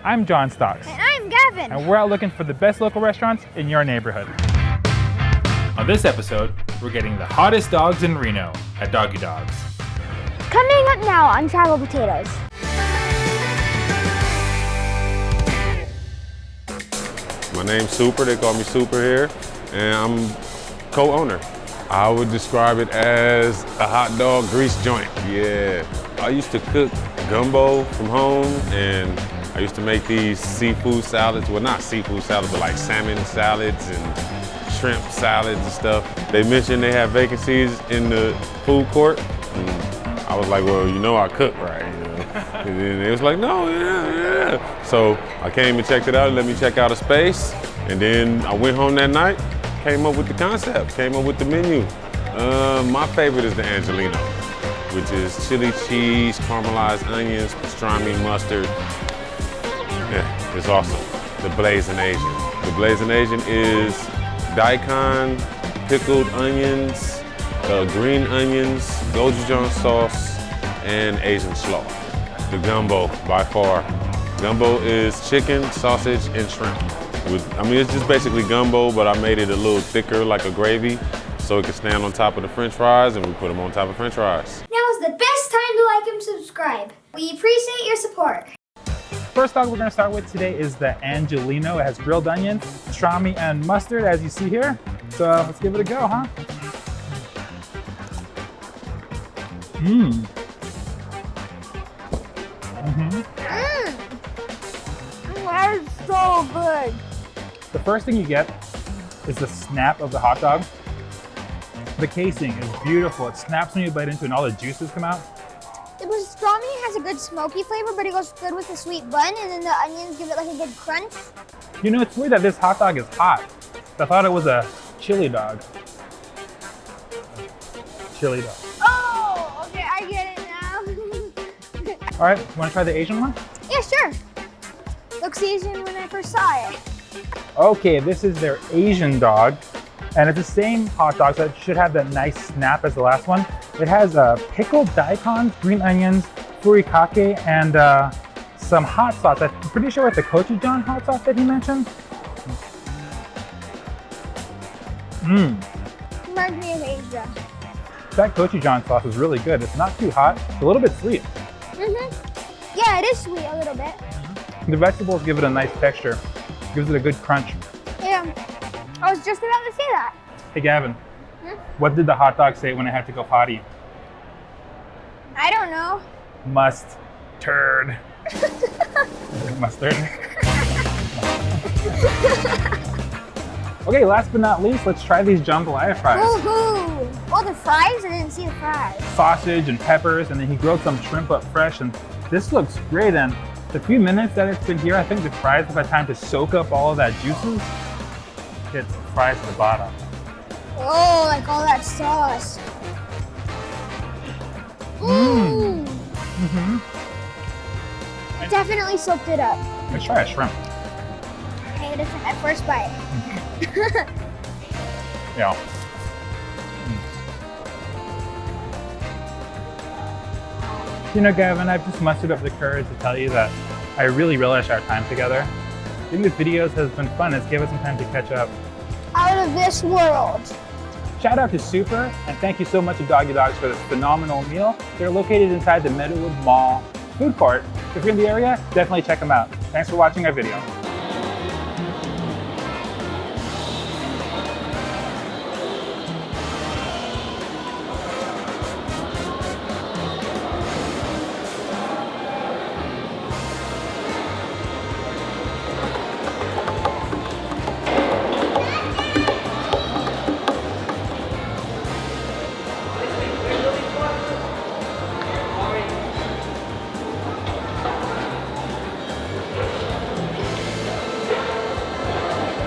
I'm John Stocks. And I'm Gavin. And we're out looking for the best local restaurants in your neighborhood. On this episode, we're getting the hottest dogs in Reno at Doggy Dogs. Coming up now on Travel Potatoes. My name's Super, they call me Super here, and I'm co-owner. I would describe it as a hot dog grease joint, yeah. I used to cook gumbo from home, and I used to make these seafood salads, well not seafood salads, but like salmon salads and shrimp salads and stuff. They mentioned they have vacancies in the food court, and I was like, well, you know I cook, right? And then it was like, no, yeah. So I came and checked it out, let me check out a space, and then I went home that night, came up with the concept, came up with the menu. My favorite is the Angelino, which is chili cheese, caramelized onions, pastrami, mustard. Yeah, it's awesome. The Blazin Asian. The Blazin Asian is Daikon, pickled onions, green onions, Gochujang sauce, and Asian slaw. The gumbo, by far. Gumbo is chicken, sausage, and shrimp. It's just basically gumbo, but I made it a little thicker, like a gravy, so it can stand on top of the French fries, and we put them on top of French fries. Now is the best time to like and subscribe. We appreciate your support. First dog we're going to start with today is the Angelino. It has grilled onions, pastrami, and mustard, as you see here. So let's give it a go, huh? That is so good. The first thing you get is the snap of the hot dog. The casing is beautiful. It snaps when you bite into it and all the juices come out. The pastrami has a good smoky flavor, but it goes good with the sweet bun, and then the onions give it like a good crunch. You know, it's weird that this hot dog is hot. I thought it was a chili dog. Chili dog. Oh, okay, I get it now. All right, you want to try the Asian one? Yeah, sure. Looks Asian when I first saw it. Okay, this is their Asian dog, and it's the same hot dog, so it should have that nice snap as the last one. It has pickled daikon, green onions, furikake, and some hot sauce. I'm pretty sure it's the Gochujang hot sauce that he mentioned. Reminds me of Asia. That Gochujang sauce is really good. It's not too hot, it's a little bit sweet. Yeah, it is sweet a little bit. The vegetables give it a nice texture, gives it a good crunch. Yeah, I was just about to say that. Hey Gavin, what did the hot dog say when it had to go potty? I don't know. Mustard. Mustard. Okay, last but not least, let's try these jambalaya fries. Woohoo! Oh, the fries? I didn't see the fries. Sausage and peppers, and then he grilled some shrimp up fresh, and this looks great. And the few minutes that it's been here, I think the fries have had time to soak up all of that juices. Get some fries at the bottom. Oh, like all that sauce. Definitely soaked it up. Let's try a shrimp. Okay, this is my first bite. Yeah. You know, Gavin, I've just mustered up the courage to tell you that I really relish our time together. I think this videos has been fun. It's given us some time to catch up. Out of this world. Shout out to Super, and thank you so much to Doggy Dogs for this phenomenal meal. They're located inside the Meadowood Mall food court. If you're in the area, definitely check them out. Thanks for watching our video.